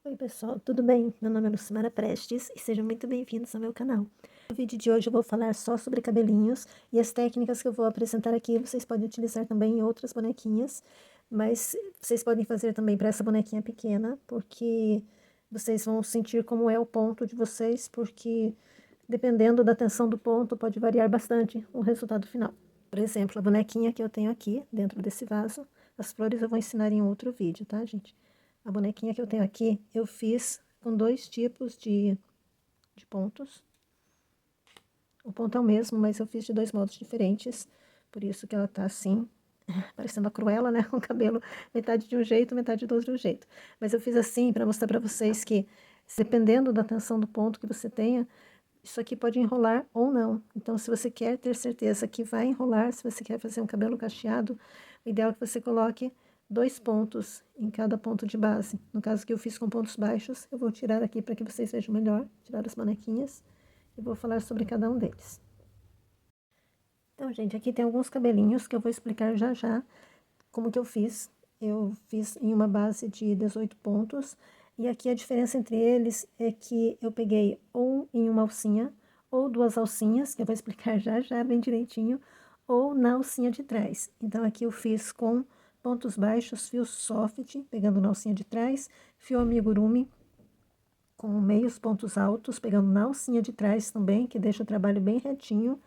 Oi pessoal, tudo bem? Meu nome é Lucimara Prestes e sejam muito bem-vindos ao meu canal. No vídeo de hoje eu vou falar só sobre cabelinhos e as técnicas que eu vou apresentar aqui vocês podem utilizar também em outras bonequinhas, mas vocês podem fazer também para essa bonequinha pequena, porque vocês vão sentir como é o ponto de vocês, porque dependendo da tensão do ponto pode variar bastante o resultado final. Por exemplo, a bonequinha que eu tenho aqui dentro desse vaso, as flores eu vou ensinar em outro vídeo, tá, gente? A bonequinha que eu tenho aqui, eu fiz com dois tipos de pontos. O ponto é o mesmo, mas eu fiz de dois modos diferentes. Por isso que ela tá assim, parecendo a Cruella, né? Com o cabelo metade de um jeito, metade do outro jeito. Mas eu fiz assim para mostrar para vocês que, dependendo da tensão do ponto que você tenha, isso aqui pode enrolar ou não. Então, se você quer ter certeza que vai enrolar, se você quer fazer um cabelo cacheado, o ideal é que você coloque dois pontos em cada ponto de base. No caso que eu fiz com pontos baixos, eu vou tirar aqui para que vocês vejam melhor, tirar as bonequinhas, e vou falar sobre cada um deles. Então, gente, aqui tem alguns cabelinhos que eu vou explicar já já como que eu fiz. Eu fiz em uma base de 18 pontos, e aqui a diferença entre eles é que eu peguei ou em uma alcinha, ou duas alcinhas, que eu vou explicar já já bem direitinho, ou na alcinha de trás. Então, aqui eu fiz com pontos baixos, fio soft, pegando na alcinha de trás, fio amigurumi, com meios pontos altos, pegando na alcinha de trás também, que deixa o trabalho bem retinho.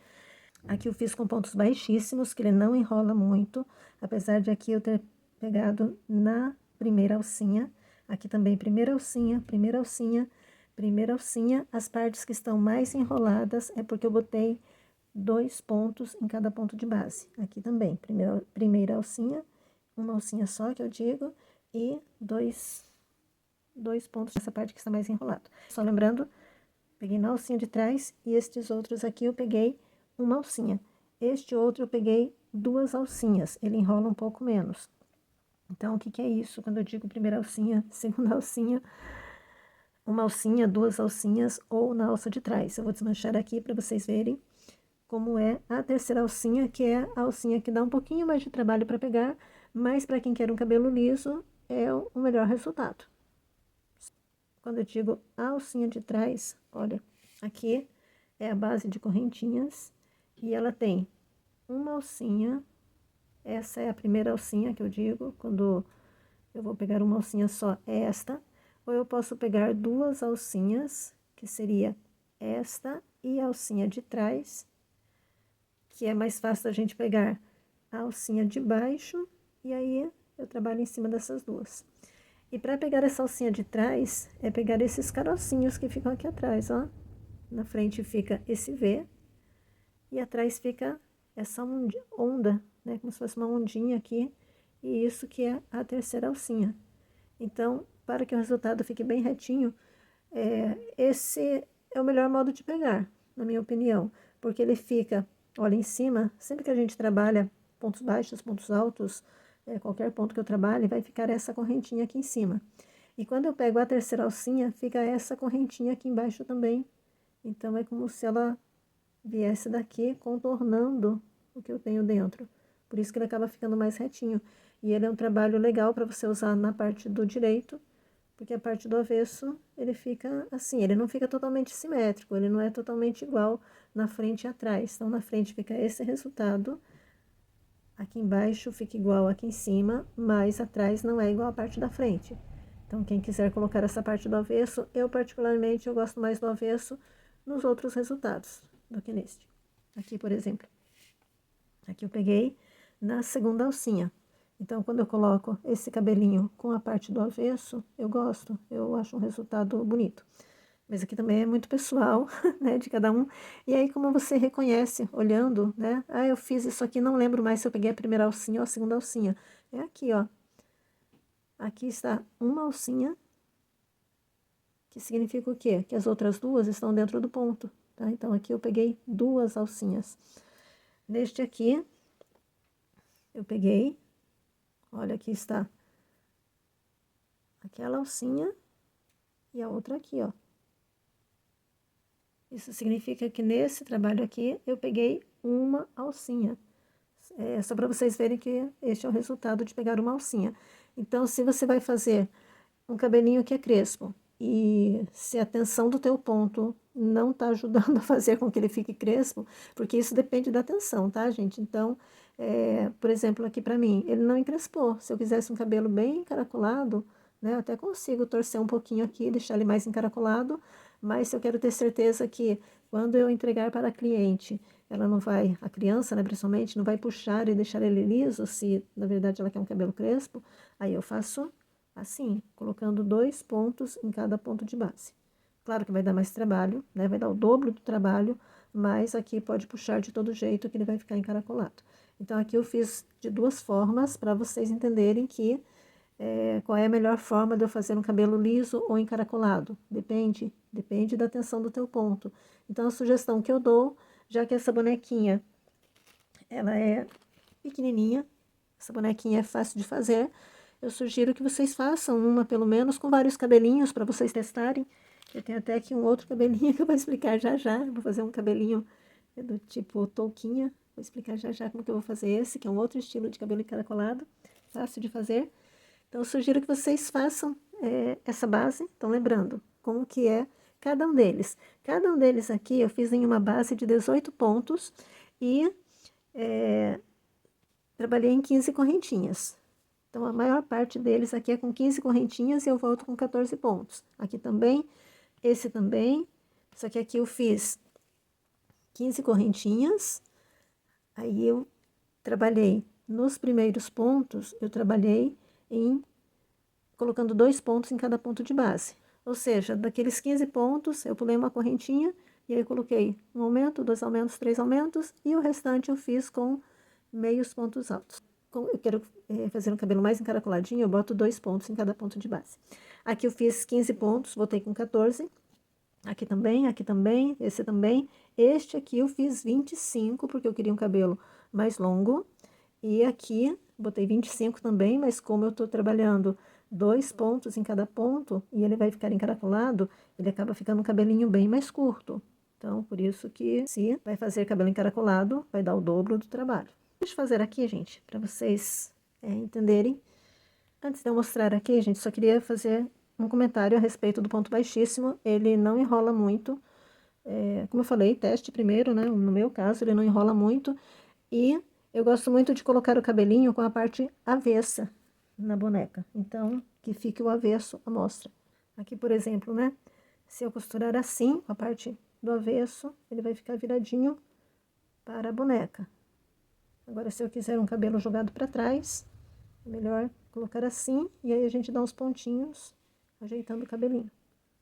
Aqui eu fiz com pontos baixíssimos, que ele não enrola muito, apesar de aqui eu ter pegado na primeira alcinha. Aqui também primeira alcinha, primeira alcinha, primeira alcinha. As partes que estão mais enroladas é porque eu botei dois pontos em cada ponto de base. Aqui também, primeira alcinha, uma alcinha só que eu digo, e dois pontos nessa parte que está mais enrolado. Só lembrando, peguei na alcinha de trás e estes outros aqui eu peguei uma alcinha. Este outro eu peguei duas alcinhas, ele enrola um pouco menos. Então, o que que é isso? Quando eu digo primeira alcinha, segunda alcinha, uma alcinha, duas alcinhas ou na alça de trás. Eu vou desmanchar aqui para vocês verem como é a terceira alcinha, que é a alcinha que dá um pouquinho mais de trabalho para pegar, mas para quem quer um cabelo liso, é o melhor resultado. Quando eu digo a alcinha de trás, olha, aqui é a base de correntinhas e ela tem uma alcinha, essa é a primeira alcinha que eu digo, quando eu vou pegar uma alcinha só, é esta, ou eu posso pegar duas alcinhas, que seria esta e a alcinha de trás, que é mais fácil da gente pegar a alcinha de baixo, e aí eu trabalho em cima dessas duas. E para pegar essa alcinha de trás, é pegar esses carocinhos que ficam aqui atrás, ó. Na frente fica esse V, e atrás fica essa onda, né? Como se fosse uma ondinha aqui, e isso que é a terceira alcinha. Então, para que o resultado fique bem retinho, esse é o melhor modo de pegar, na minha opinião, porque ele fica, olha, em cima, sempre que a gente trabalha pontos baixos, pontos altos, qualquer ponto que eu trabalhe, vai ficar essa correntinha aqui em cima. E quando eu pego a terceira alcinha, fica essa correntinha aqui embaixo também. Então, é como se ela viesse daqui contornando o que eu tenho dentro. Por isso que ele acaba ficando mais retinho. E ele é um trabalho legal para você usar na parte do direito, porque a parte do avesso, ele fica assim, ele não fica totalmente simétrico, ele não é totalmente igual na frente e atrás. Então, na frente fica esse resultado, aqui embaixo fica igual aqui em cima, mas atrás não é igual a parte da frente. Então, quem quiser colocar essa parte do avesso, eu particularmente, eu gosto mais do avesso nos outros resultados do que neste. Aqui, por exemplo, aqui eu peguei na segunda alcinha. Então, quando eu coloco esse cabelinho com a parte do avesso, eu gosto, eu acho um resultado bonito. Mas aqui também é muito pessoal, né, de cada um. E aí, como você reconhece, olhando, né? Ah, eu fiz isso aqui, não lembro mais se eu peguei a primeira alcinha ou a segunda alcinha. É aqui, ó. Aqui está uma alcinha, que significa o quê? Que as outras duas estão dentro do ponto, tá? Então, aqui eu peguei duas alcinhas. Neste aqui, eu peguei, olha, aqui está aquela alcinha e a outra aqui, ó. Isso significa que nesse trabalho aqui, eu peguei uma alcinha. É só para vocês verem que este é o resultado de pegar uma alcinha. Então, se você vai fazer um cabelinho que é crespo, e se a tensão do teu ponto não tá ajudando a fazer com que ele fique crespo, porque isso depende da tensão, tá, gente? Então, por exemplo, aqui pra mim, ele não encrespou. Se eu quisesse um cabelo bem encaracolado, né, eu até consigo torcer um pouquinho aqui, deixar ele mais encaracolado, mas se eu quero ter certeza que quando eu entregar para a cliente, ela não vai, a criança, né, principalmente, não vai puxar e deixar ele liso, se na verdade ela quer um cabelo crespo, aí eu faço assim, colocando 2 pontos em cada ponto de base. Claro que vai dar mais trabalho, né? Vai dar o dobro do trabalho, mas aqui pode puxar de todo jeito que ele vai ficar encaracolado. Então, aqui eu fiz de 2 formas para vocês entenderem que qual é a melhor forma de eu fazer um cabelo liso ou encaracolado. Depende da tensão do teu ponto. Então, a sugestão que eu dou, já que essa bonequinha, ela é pequenininha, essa bonequinha é fácil de fazer, eu sugiro que vocês façam uma, pelo menos, com vários cabelinhos para vocês testarem. Eu tenho até aqui um outro cabelinho que eu vou explicar já já. Eu vou fazer um cabelinho do tipo touquinha. Vou explicar já já como que eu vou fazer esse, que é um outro estilo de cabelo encaracolado. Fácil de fazer. Então, eu sugiro que vocês façam essa base. Então, lembrando como que é cada um deles. Cada um deles aqui eu fiz em uma base de 18 pontos e trabalhei em 15 correntinhas. Então, a maior parte deles aqui é com 15 correntinhas e eu volto com 14 pontos. Aqui também, esse também, só que aqui eu fiz 15 correntinhas, aí eu trabalhei nos primeiros pontos, eu trabalhei colocando 2 pontos em cada ponto de base. Ou seja, daqueles 15 pontos, eu pulei uma correntinha e aí eu coloquei um aumento, 2 aumentos, 3 aumentos, e o restante eu fiz com meios pontos altos. Eu quero fazer um cabelo mais encaracoladinho, eu boto 2 pontos em cada ponto de base. Aqui eu fiz 15 pontos, voltei com 14. Aqui também, esse também. Este aqui eu fiz 25, porque eu queria um cabelo mais longo. E aqui, botei 25 também, mas como eu tô trabalhando 2 pontos em cada ponto, e ele vai ficar encaracolado, ele acaba ficando um cabelinho bem mais curto. Então, por isso que se vai fazer cabelo encaracolado, vai dar o dobro do trabalho. Deixa eu fazer aqui, gente, para vocês entenderem. Antes de eu mostrar aqui, gente, só queria fazer um comentário a respeito do ponto baixíssimo. Ele não enrola muito. Como eu falei, teste primeiro, né? No meu caso, ele não enrola muito. E eu gosto muito de colocar o cabelinho com a parte avessa na boneca. Então, que fique o avesso à mostra. Aqui, por exemplo, né? Se eu costurar assim, com a parte do avesso, ele vai ficar viradinho para a boneca. Agora, se eu quiser um cabelo jogado para trás, é melhor colocar assim, e aí a gente dá uns pontinhos, ajeitando o cabelinho.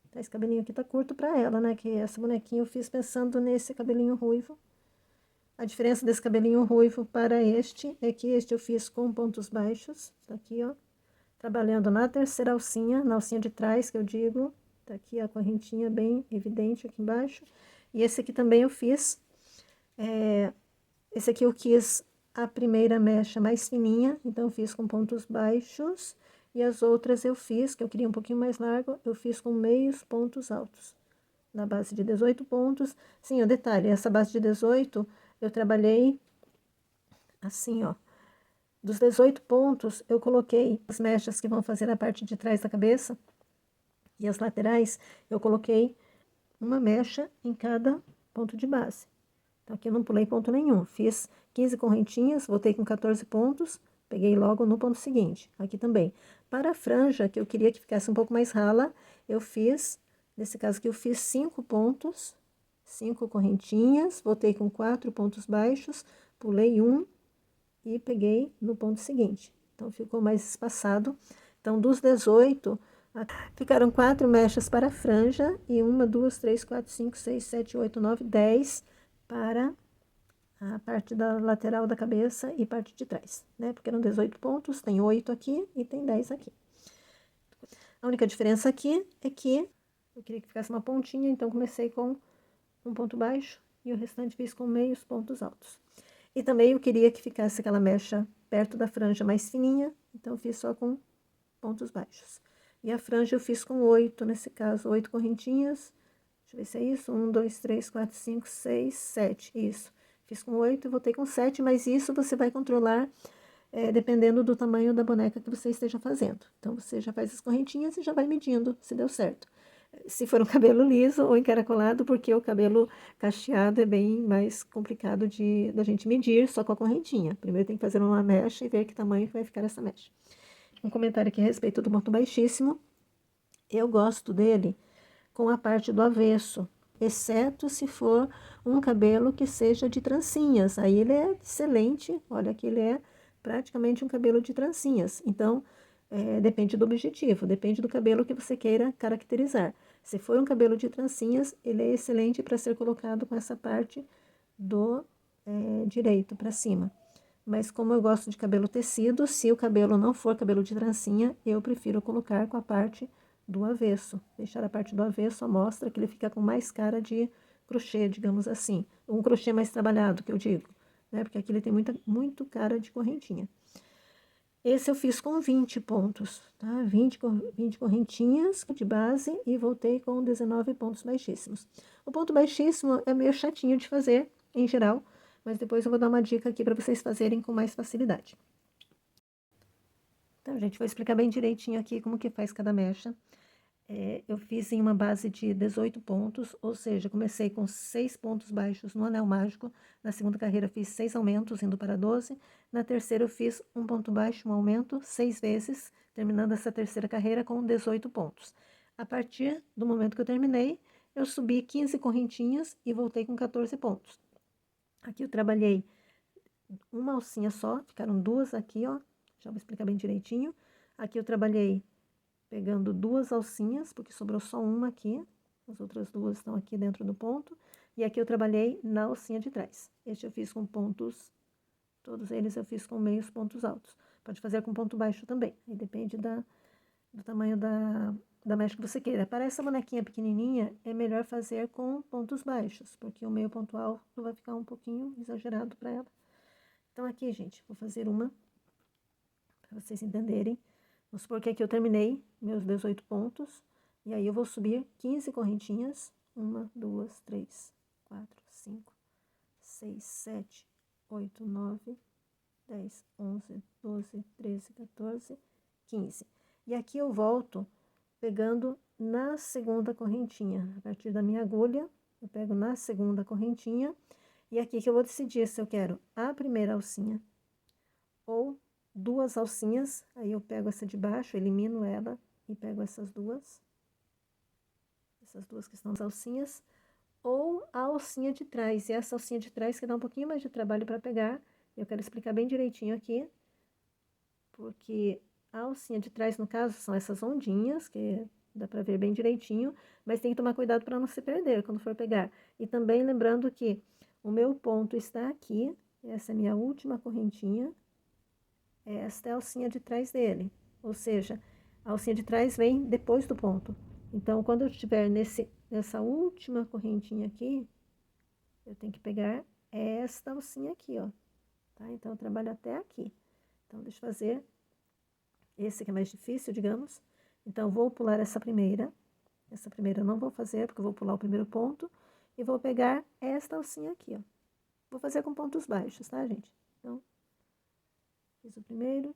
Tá, esse cabelinho aqui tá curto pra ela, né, que essa bonequinha eu fiz pensando nesse cabelinho ruivo. A diferença desse cabelinho ruivo para este é que este eu fiz com pontos baixos, tá aqui, ó, trabalhando na terceira alcinha, na alcinha de trás, que eu digo, tá aqui a correntinha bem evidente aqui embaixo. E esse aqui também eu fiz, esse aqui eu quis a primeira mecha mais fininha, então eu fiz com pontos baixos, e as outras eu fiz, que eu queria um pouquinho mais largo, eu fiz com meios pontos altos. Na base de 18 pontos. Sim, o detalhe, essa base de 18, eu trabalhei assim, ó. Dos 18 pontos, eu coloquei as mechas que vão fazer a parte de trás da cabeça, e as laterais, eu coloquei uma mecha em cada ponto de base. Então, aqui eu não pulei ponto nenhum. Fiz 15 correntinhas, voltei com 14 pontos, peguei logo no ponto seguinte. Aqui também. Para a franja, que eu queria que ficasse um pouco mais rala, eu fiz, nesse caso aqui, eu fiz 5 pontos, 5 correntinhas, voltei com 4 pontos baixos, pulei um e peguei no ponto seguinte. Então, ficou mais espaçado. Então, dos 18, ficaram 4 mechas para a franja e 1, 2, 3, 4, 5, 6, 7, 8, 9, 10 para a parte da lateral da cabeça e parte de trás, né? Porque eram 18 pontos, tem 8 aqui e tem 10 aqui. A única diferença aqui é que eu queria que ficasse uma pontinha, então comecei com um ponto baixo e o restante fiz com meios pontos altos. E também eu queria que ficasse aquela mecha perto da franja mais fininha, então eu fiz só com pontos baixos. E a franja eu fiz com 8, nesse caso, 8 correntinhas. Deixa eu ver se é isso. 1, 2, 3, 4, 5, 6, 7. Isso. Fiz com 8 e voltei com 7, mas isso você vai controlar dependendo do tamanho da boneca que você esteja fazendo. Então, você já faz as correntinhas e já vai medindo se deu certo. Se for um cabelo liso ou encaracolado, porque o cabelo cacheado é bem mais complicado da gente medir só com a correntinha. Primeiro tem que fazer uma mecha e ver que tamanho que vai ficar essa mecha. Um comentário aqui a respeito do ponto baixíssimo. Eu gosto dele com a parte do avesso, exceto se for um cabelo que seja de trancinhas. Aí ele é excelente, olha que ele é praticamente um cabelo de trancinhas. Então, depende do objetivo, depende do cabelo que você queira caracterizar. Se for um cabelo de trancinhas, ele é excelente para ser colocado com essa parte do direito para cima. Mas como eu gosto de cabelo tecido, se o cabelo não for cabelo de trancinha, eu prefiro colocar com a parte do avesso. Deixar a parte do avesso à mostra, que ele fica com mais cara de crochê, digamos assim. Um crochê mais trabalhado, que eu digo, né? Porque aqui ele tem muito cara de correntinha. Esse eu fiz com 20 pontos, tá? 20 correntinhas de base e voltei com 19 pontos baixíssimos. O ponto baixíssimo é meio chatinho de fazer, em geral, mas depois eu vou dar uma dica aqui para vocês fazerem com mais facilidade. Então, gente, vou explicar bem direitinho aqui como que faz cada mecha. Eu fiz em uma base de 18 pontos, ou seja, comecei com 6 pontos baixos no anel mágico, na segunda carreira fiz 6 aumentos, indo para 12, na terceira eu fiz um ponto baixo, um aumento, 6 vezes, terminando essa terceira carreira com 18 pontos. A partir do momento que eu terminei, eu subi 15 correntinhas e voltei com 14 pontos. Aqui eu trabalhei uma alcinha só, ficaram duas aqui, ó, já vou explicar bem direitinho. Aqui eu trabalhei pegando duas alcinhas, porque sobrou só uma aqui, as outras duas estão aqui dentro do ponto, e aqui eu trabalhei na alcinha de trás. Este eu fiz com pontos, todos eles eu fiz com meios pontos altos. Pode fazer com ponto baixo também, aí depende do tamanho da mecha que você queira. Para essa bonequinha pequenininha, é melhor fazer com pontos baixos, porque o meio ponto alto vai ficar um pouquinho exagerado para ela. Então aqui, gente, vou fazer uma, para vocês entenderem. Vamos supor que aqui eu terminei meus 18 pontos, e aí eu vou subir 15 correntinhas, 1, 2, 3, 4, 5, 6, 7, 8, 9, 10, 11, 12, 13, 14, 15. E aqui eu volto pegando na segunda correntinha, a partir da minha agulha, eu pego na segunda correntinha, e aqui que eu vou decidir se eu quero a primeira alcinha ou duas alcinhas, aí eu pego essa de baixo, elimino ela e pego essas duas que estão nas alcinhas, ou a alcinha de trás, e essa alcinha de trás que dá um pouquinho mais de trabalho para pegar, eu quero explicar bem direitinho aqui, porque a alcinha de trás, no caso, são essas ondinhas, que dá para ver bem direitinho, mas tem que tomar cuidado para não se perder quando for pegar. E também lembrando que o meu ponto está aqui, essa é a minha última correntinha, esta é a alcinha de trás dele, ou seja, a alcinha de trás vem depois do ponto. Então, quando eu estiver nessa última correntinha aqui, eu tenho que pegar esta alcinha aqui, ó, tá? Então, eu trabalho até aqui. Então, deixa eu fazer esse que é mais difícil, digamos. Então, vou pular essa primeira eu não vou fazer, porque eu vou pular o primeiro ponto, e vou pegar esta alcinha aqui, ó. Vou fazer com pontos baixos, tá, gente? Então, fiz o primeiro,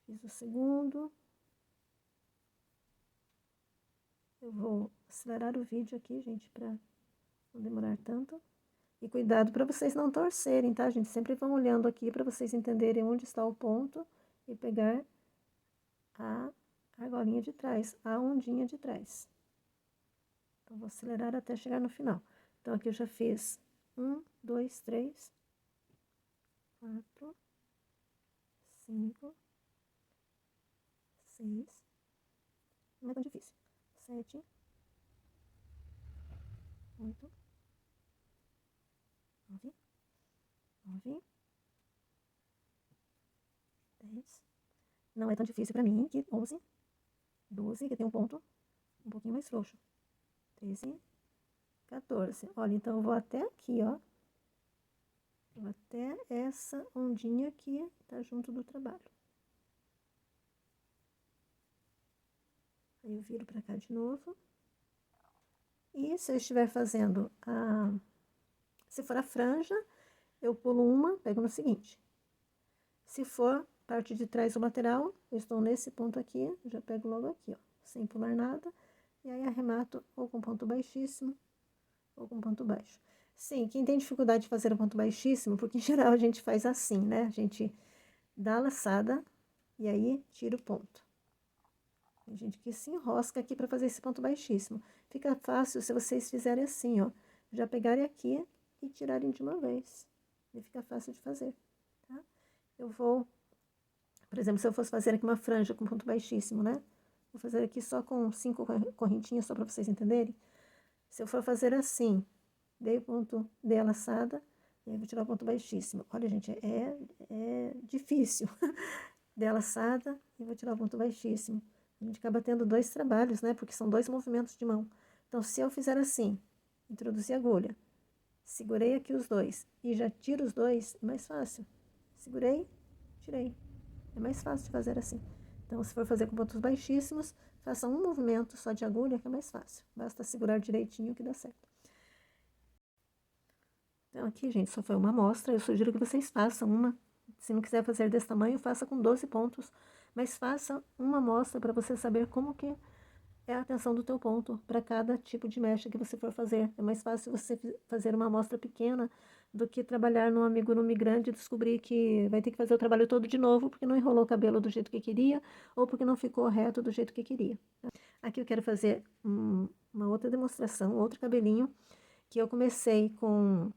fiz o segundo. Eu vou acelerar o vídeo aqui, gente, para não demorar tanto. E cuidado para vocês não torcerem, tá, gente? Sempre vão olhando aqui para vocês entenderem onde está o ponto e pegar a argolinha de trás, a ondinha de trás. Então, vou acelerar até chegar no final. Então, aqui eu já fiz 1, 2, 3, 4, 5, 6, não é tão difícil, 7, 8, 9, 10, não é tão difícil pra mim, que 11, 12, que tem um ponto um pouquinho mais frouxo, 13, 14, olha, então eu vou até aqui, ó, vou até essa ondinha que tá junto do trabalho. Aí eu viro pra cá de novo. E se eu estiver fazendo se for a franja, eu pulo uma, pego no seguinte. Se for parte de trás ou lateral, eu estou nesse ponto aqui, já pego logo aqui, ó, sem pular nada, e aí arremato ou com ponto baixíssimo ou com ponto baixo. Sim, quem tem dificuldade de fazer o ponto baixíssimo, porque em geral a gente faz assim, né? A gente dá a laçada e aí tira o ponto. Tem gente que se enrosca aqui para fazer esse ponto baixíssimo. Fica fácil se vocês fizerem assim, ó. Já pegarem aqui e tirarem de uma vez. E fica fácil de fazer, tá? Eu vou, por exemplo, se eu fosse fazer aqui uma franja com ponto baixíssimo, né? Vou fazer aqui só com 5 correntinhas, só para vocês entenderem. Se eu for fazer assim, dei o ponto, dei a laçada, e aí vou tirar o ponto baixíssimo. Olha, gente, é difícil. Dei a laçada e vou tirar o ponto baixíssimo. A gente acaba tendo dois trabalhos, né? Porque são dois movimentos de mão. Então, se eu fizer assim, introduzir a agulha, segurei aqui os dois e já tiro os dois, é mais fácil. Segurei, tirei. É mais fácil de fazer assim. Então, se for fazer com pontos baixíssimos, faça um movimento só de agulha, que é mais fácil. Basta segurar direitinho que dá certo. Então, aqui, gente, só foi uma amostra. Eu sugiro que vocês façam uma. Se não quiser fazer desse tamanho, faça com 12 pontos. Mas faça uma amostra para você saber como que é a atenção do teu ponto para cada tipo de mecha que você for fazer. É mais fácil você fazer uma amostra pequena do que trabalhar num amigurumi grande e descobrir que vai ter que fazer o trabalho todo de novo porque não enrolou o cabelo do jeito que queria ou porque não ficou reto do jeito que queria. Aqui eu quero fazer uma outra demonstração, outro cabelinho, que eu comecei com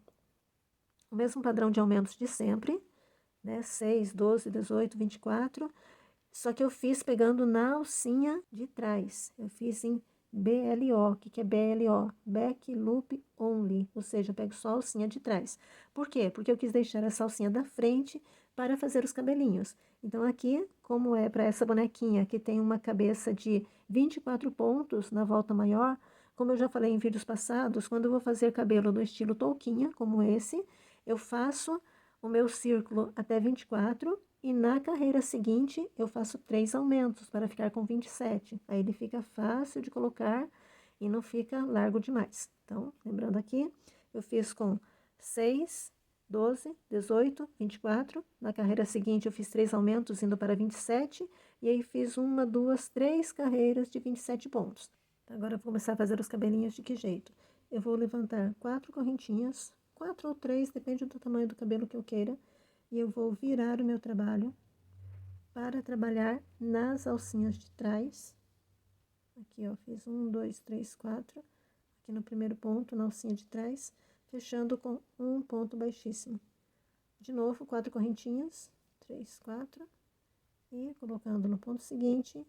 o mesmo padrão de aumentos de sempre, né? 6, 12, 18, 24. Só que eu fiz pegando na alcinha de trás. Eu fiz em BLO. O que é BLO? Back Loop Only. Ou seja, eu pego só a alcinha de trás. Por quê? Porque eu quis deixar essa alcinha da frente para fazer os cabelinhos. Então, aqui, como é para essa bonequinha que tem uma cabeça de 24 pontos na volta maior, como eu já falei em vídeos passados, quando eu vou fazer cabelo no estilo touquinha, como esse, eu faço o meu círculo até 24 e na carreira seguinte eu faço 3 aumentos para ficar com 27. Aí ele fica fácil de colocar e não fica largo demais. Então, lembrando aqui, eu fiz com 6, 12, 18, 24. Na carreira seguinte eu fiz 3 aumentos indo para 27 e aí fiz uma, duas, 3 carreiras de 27 pontos. Agora eu vou começar a fazer os cabelinhos de que jeito? Eu vou levantar 4 correntinhas, 4 ou 3, depende do tamanho do cabelo que eu queira, e eu vou virar o meu trabalho para trabalhar nas alcinhas de trás. Aqui, ó, fiz 1, 2, 3, 4, aqui no primeiro ponto, na alcinha de trás, fechando com um ponto baixíssimo. De novo, 4 correntinhas, 3, 4, e colocando no ponto seguinte,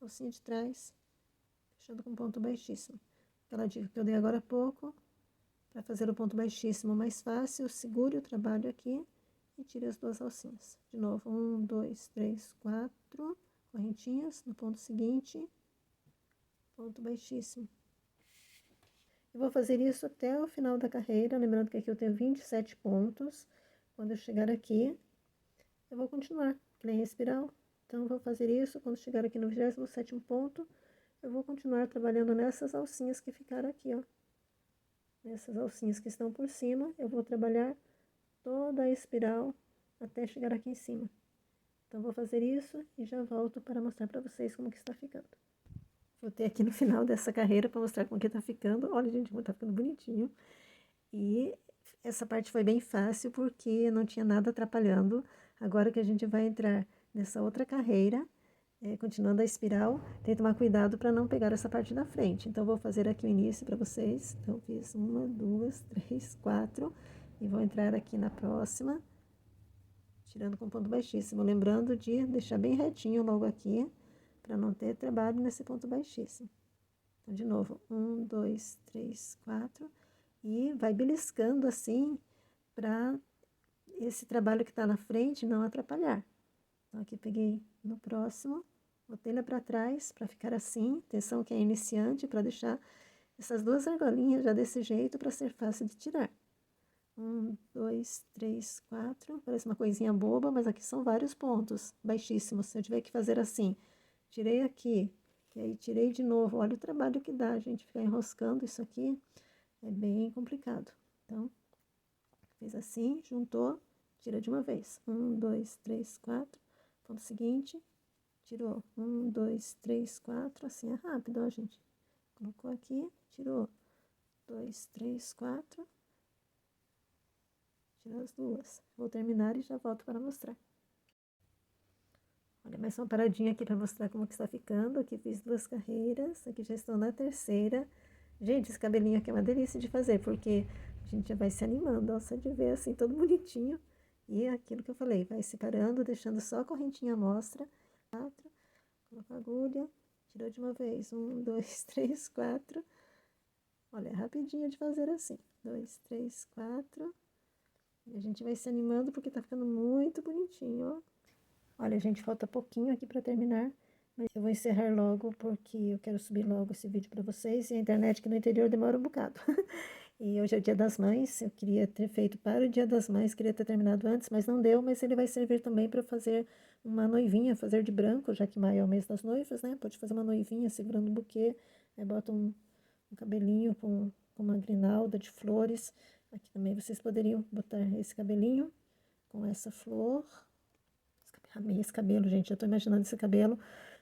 alcinha de trás, fechando com ponto baixíssimo. Aquela dica que eu dei agora há pouco, para fazer o ponto baixíssimo mais fácil, segure o trabalho aqui e tire as 2 alcinhas. De novo, 1, 2, 3, 4 correntinhas no ponto seguinte, ponto baixíssimo. Eu vou fazer isso até o final da carreira, lembrando que aqui eu tenho 27 pontos. Quando eu chegar aqui, eu vou continuar, que nem a espiral. Então, eu vou fazer isso, quando chegar aqui no 27º ponto, eu vou continuar trabalhando nessas alcinhas que ficaram aqui, ó. Nessas alcinhas que estão por cima, eu vou trabalhar toda a espiral até chegar aqui em cima. Então, vou fazer isso e já volto para mostrar para vocês como que está ficando. Vou ter aqui no final dessa carreira para mostrar como que tá ficando. Olha, gente, como tá ficando bonitinho. E essa parte foi bem fácil porque não tinha nada atrapalhando. Agora que a gente vai entrar nessa outra carreira, continuando a espiral, tem que tomar cuidado para não pegar essa parte da frente. Então, vou fazer aqui o início para vocês. Então, fiz 1, 2, 3, 4 e vou entrar aqui na próxima, tirando com ponto baixíssimo. Lembrando de deixar bem retinho logo aqui, para não ter trabalho nesse ponto baixíssimo. Então, de novo, 1, 2, 3, 4, e vai beliscando assim, para esse trabalho que está na frente não atrapalhar. Então, aqui peguei no próximo, botei lá para trás, para ficar assim, atenção que é iniciante, para deixar essas 2 argolinhas já desse jeito, para ser fácil de tirar. 1, 2, 3, 4, parece uma coisinha boba, mas aqui são vários pontos baixíssimos. Se eu tiver que fazer assim, tirei aqui, e aí tirei de novo, olha o trabalho que dá, gente, ficar enroscando isso aqui é bem complicado. Então, fiz assim, juntou, tira de uma vez. 1, 2, 3, 4. Ponto seguinte, tirou. 1, 2, 3, 4. Assim é rápido, ó, gente. Colocou aqui, tirou. 2, 3, 4. Tirou as duas. Vou terminar e já volto para mostrar. Olha, mais uma paradinha aqui para mostrar como que está ficando. Aqui fiz 2 carreiras, aqui já estou na terceira. Gente, esse cabelinho aqui é uma delícia de fazer, porque a gente já vai se animando, ó, só de ver assim, todo bonitinho. E aquilo que eu falei, vai separando, deixando só a correntinha à mostra. 4, coloca a agulha, tirou de uma vez. 1, 2, 3, 4. Olha, é rapidinho de fazer assim. 2, 3, 4. E a gente vai se animando porque tá ficando muito bonitinho, ó. Olha, gente, falta pouquinho aqui para terminar, mas eu vou encerrar logo porque eu quero subir logo esse vídeo para vocês e a internet aqui no interior demora um bocado. E hoje é o Dia das Mães, eu queria ter feito para o Dia das Mães, queria ter terminado antes, mas não deu, mas ele vai servir também para fazer uma noivinha, fazer de branco, já que maio é o mês das noivas, né? Pode fazer uma noivinha segurando um buquê, aí bota um cabelinho com uma grinalda de flores. Aqui também vocês poderiam botar esse cabelinho com essa flor. Amei esse cabelo, gente. Eu tô imaginando esse cabelo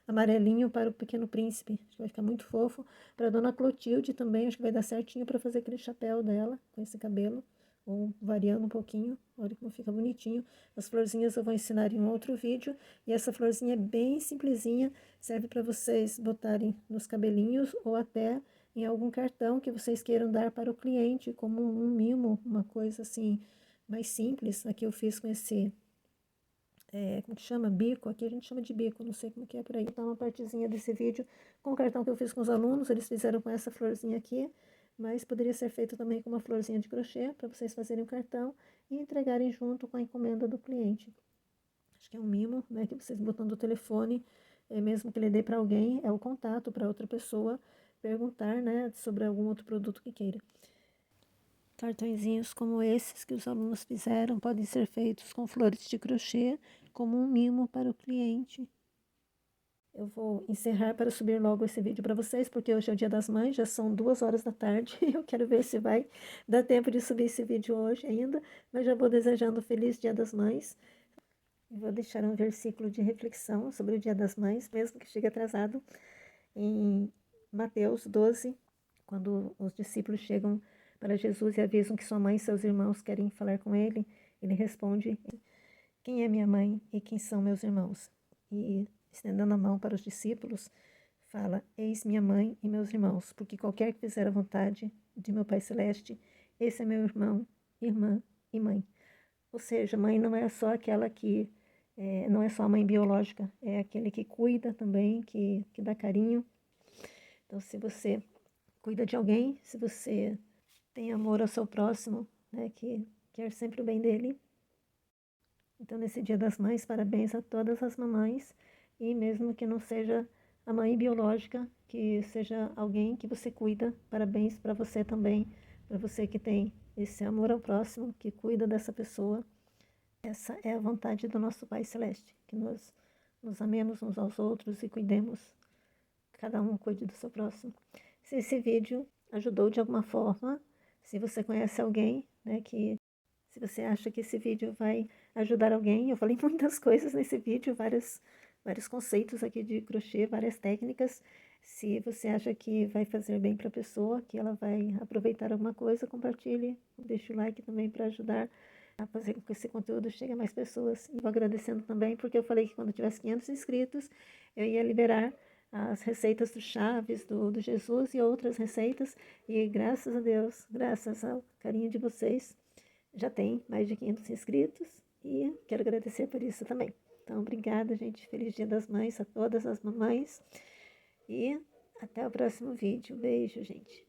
amarelinho para o Pequeno Príncipe. Acho que vai ficar muito fofo. Para a Dona Clotilde também, acho que vai dar certinho para fazer aquele chapéu dela com esse cabelo. Ou variando um pouquinho. Olha como fica bonitinho. As florzinhas eu vou ensinar em um outro vídeo. E essa florzinha é bem simplesinha. Serve para vocês botarem nos cabelinhos ou até em algum cartão que vocês queiram dar para o cliente, como um mimo, uma coisa assim mais simples. Aqui eu fiz com esse como que chama? Bico, aqui a gente chama de bico, não sei como que é por aí. Então, uma partezinha desse vídeo com o cartão que eu fiz com os alunos, eles fizeram com essa florzinha aqui, mas poderia ser feito também com uma florzinha de crochê, para vocês fazerem o cartão e entregarem junto com a encomenda do cliente. Acho que é um mimo, né, que vocês botando o telefone, mesmo que ele dê para alguém, é o contato para outra pessoa perguntar, né, sobre algum outro produto que queira. Cartõezinhos como esses que os alunos fizeram podem ser feitos com flores de crochê, como um mimo para o cliente. Eu vou encerrar para subir logo esse vídeo para vocês, porque hoje é o Dia das Mães, já são 2 horas da tarde. Eu quero ver se vai dar tempo de subir esse vídeo hoje ainda, mas já vou desejando um feliz Dia das Mães. E vou deixar um versículo de reflexão sobre o Dia das Mães, mesmo que chegue atrasado, em Mateus 12, quando os discípulos chegam para Jesus e avisam que sua mãe e seus irmãos querem falar com ele, ele responde: quem é minha mãe e quem são meus irmãos? E, estendendo a mão para os discípulos, fala: eis minha mãe e meus irmãos, porque qualquer que fizer a vontade de meu Pai Celeste, esse é meu irmão, irmã e mãe. Ou seja, mãe não é só aquela que, não é só a mãe biológica, é aquele que cuida também, que dá carinho. Então, se você cuida de alguém, se você tem amor ao seu próximo, né, que quer sempre o bem dele. Então, nesse Dia das Mães, parabéns a todas as mamães, e mesmo que não seja a mãe biológica, que seja alguém que você cuida, parabéns para você também, para você que tem esse amor ao próximo, que cuida dessa pessoa. Essa é a vontade do nosso Pai Celeste, que nós nos amemos uns aos outros e cuidemos, cada um cuide do seu próximo. Se esse vídeo ajudou de alguma forma, se você conhece alguém, né, se você acha que esse vídeo vai ajudar alguém, eu falei muitas coisas nesse vídeo, vários conceitos aqui de crochê, várias técnicas. Se você acha que vai fazer bem para a pessoa, que ela vai aproveitar alguma coisa, compartilhe, deixe o like também para ajudar a fazer com que esse conteúdo chegue a mais pessoas. E vou agradecendo também, porque eu falei que quando tivesse 500 inscritos, eu ia liberar as receitas do Chaves, do Jesus e outras receitas. E graças a Deus, graças ao carinho de vocês, já tem mais de 500 inscritos e quero agradecer por isso também. Então, obrigada, gente. Feliz Dia das Mães a todas as mamães e até o próximo vídeo. Beijo, gente.